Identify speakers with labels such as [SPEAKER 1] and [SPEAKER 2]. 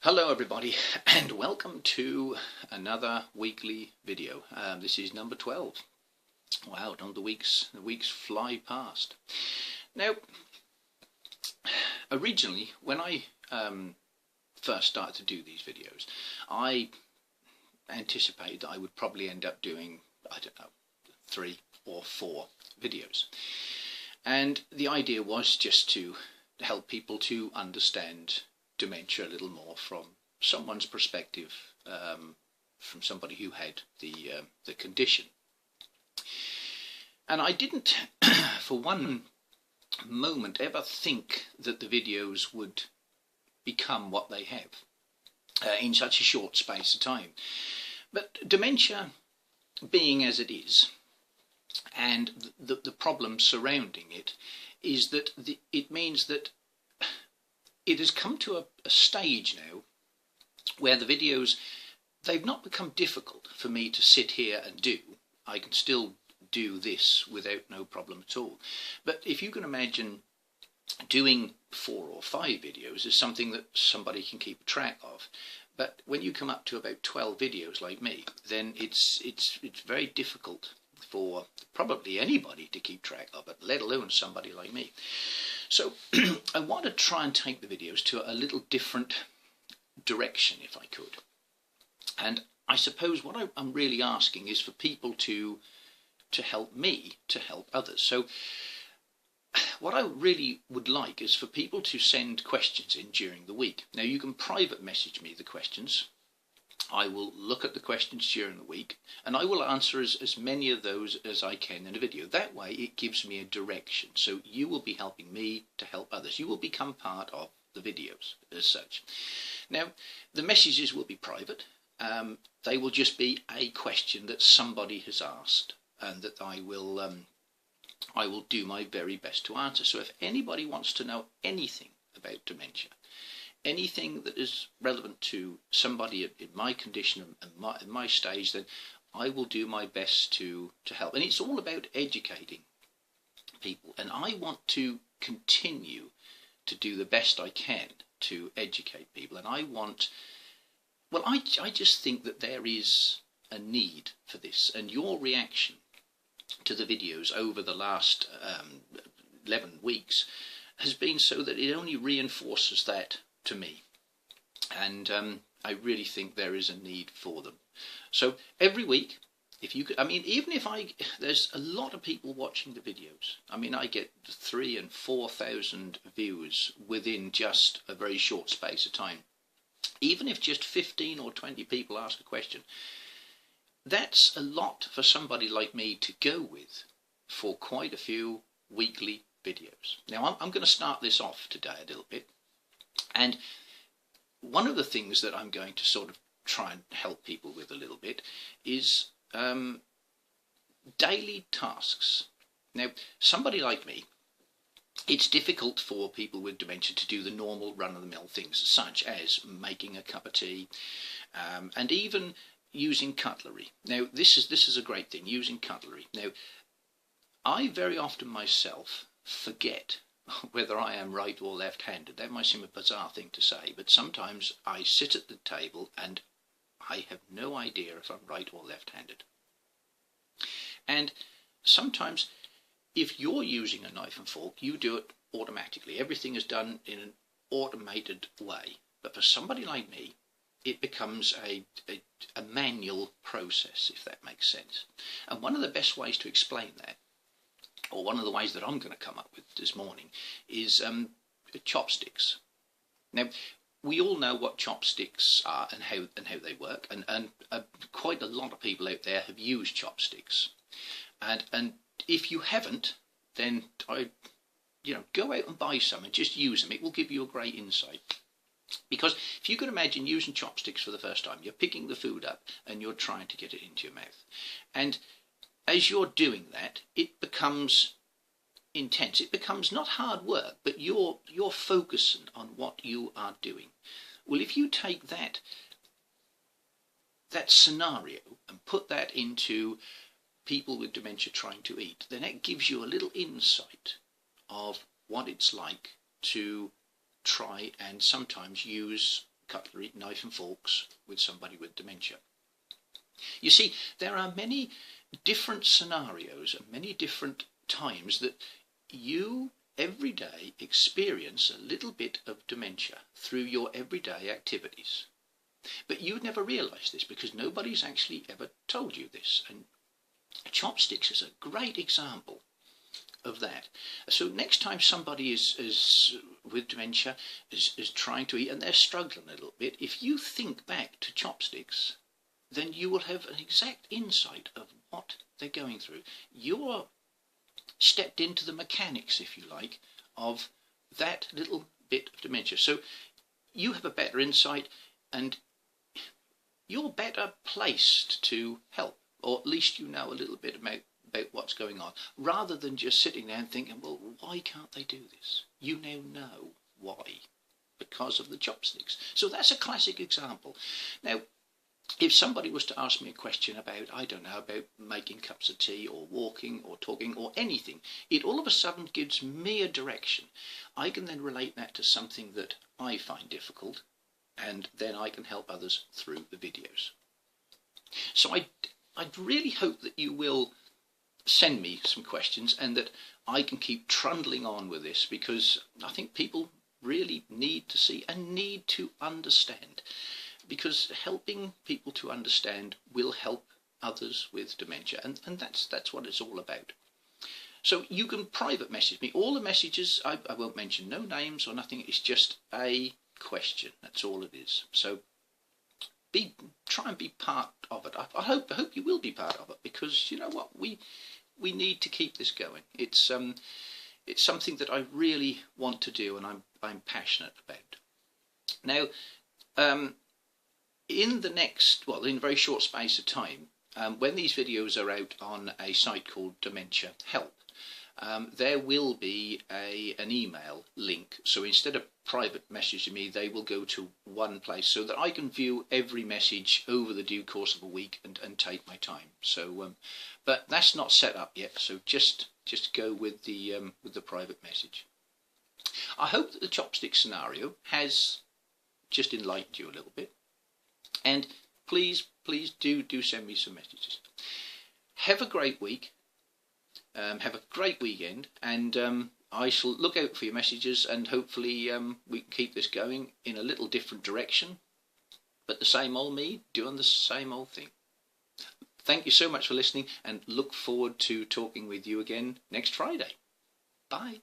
[SPEAKER 1] Hello everybody and welcome to another weekly video. This is number 12. Wow, don't the weeks fly past. Now, originally when I first started to do these videos, I anticipated that I would probably end up doing, I don't know, 3 or 4 videos. And the idea was just to help people to understand dementia a little more from someone's perspective, from somebody who had the condition. And I didn't for one moment ever think that the videos would become what they have in such a short space of time. But dementia being as it is, and the problem surrounding it, is that it means that it has come to a stage now where the videos, they've not become difficult for me to sit here and do. I can still do this without no problem at all. But if you can imagine doing 4 or 5 videos is something that somebody can keep track of. But when you come up to about 12 videos like me, then it's very difficult for probably anybody to keep track of it, let alone somebody like me. So I want to try and take the videos to a little different direction if I could. And I suppose what I'm really asking is for people to help me to help others. So what I really would like is for people to send questions in during the week. Now you can private message me the questions. I will look at the questions during the week and I will answer as many of those as I can in a video. That way it gives me a direction. So you will be helping me to help others. You will become part of the videos as such. Now the messages will be private. They will just be a question that somebody has asked and that I will do my very best to answer. So if anybody wants to know anything about dementia, anything that is relevant to somebody in my condition and my stage, then I will do my best to help. And it's all about educating people. And I want to continue to do the best I can to educate people. And I want, well, I just think that there is a need for this. And your reaction to the videos over the last 11 weeks has been so that it only reinforces that to me, and I really think there is a need for them. So every week, if you could, I mean, even if there's a lot of people watching the videos. I mean, I get 3,000 and 4,000 views within just a very short space of time. Even if just 15 or 20 people ask a question, that's a lot for somebody like me to go with for quite a few weekly videos. Now I'm going to start this off today a little bit. And one of the things that I'm going to sort of try and help people with a little bit is daily tasks. Now, somebody like me, it's difficult for people with dementia to do the normal run-of-the-mill things such as making a cup of tea and even using cutlery. Now, this is a great thing, using cutlery. Now, I very often myself forget whether I am right or left-handed. That might seem a bizarre thing to say, but sometimes I sit at the table and I have no idea if I'm right or left-handed. And sometimes if you're using a knife and fork, you do it automatically. Everything is done in an automated way. But for somebody like me, it becomes a manual process, if that makes sense. And one of the best ways to explain that, or one of the ways that I'm going to come up with this morning, is chopsticks. Now, we all know what chopsticks are and how they work, and quite a lot of people out there have used chopsticks. And if you haven't, then go out and buy some and just use them. It will give you a great insight. Because if you can imagine using chopsticks for the first time, you're picking the food up and you're trying to get it into your mouth. And as you're doing that, it becomes intense. It becomes not hard work, but you're focusing on what you are doing. Well, if you take that scenario and put that into people with dementia trying to eat, then it gives you a little insight of what it's like to try and sometimes use cutlery, knife and forks with somebody with dementia. You see, there are many different scenarios and many different times that you every day experience a little bit of dementia through your everyday activities. But you'd never realise this because nobody's actually ever told you this. And chopsticks is a great example of that. So next time somebody is with dementia, is trying to eat and they're struggling a little bit, if you think back to chopsticks, then you will have an exact insight of what they're going through. You're stepped into the mechanics, if you like, of that little bit of dementia. So you have a better insight and you're better placed to help, or at least you know a little bit about what's going on, rather than just sitting there and thinking, well, why can't they do this? You now know why, because of the chopsticks. So that's a classic example. Now, if somebody was to ask me a question about, I don't know, about making cups of tea or walking or talking or anything, it all of a sudden gives me a direction. I can then relate that to something that I find difficult, and then I can help others through the videos. So I'd really hope that you will send me some questions and that I can keep trundling on with this, because I think people really need to see and need to understand, because helping people to understand will help others with dementia, and that's what it's all about. So you can private message me. All the messages, I won't mention no names or nothing, it's just a question, that's all it is. So try and be part of it. I hope you will be part of it, because you know what, we need to keep this going. It's something that I really want to do and I'm passionate about. Now, in a very short space of time, when these videos are out on a site called Dementia Help, there will be an email link. So instead of private messaging me, they will go to one place so that I can view every message over the due course of a week and take my time. So, but that's not set up yet. So just go with the private message. I hope that the chopstick scenario has just enlightened you a little bit. And please do send me some messages. Have a great week. Have a great weekend, and I shall look out for your messages, and hopefully we can keep this going in a little different direction, but the same old me doing the same old thing. Thank you so much for listening, and look forward to talking with you again next Friday. Bye.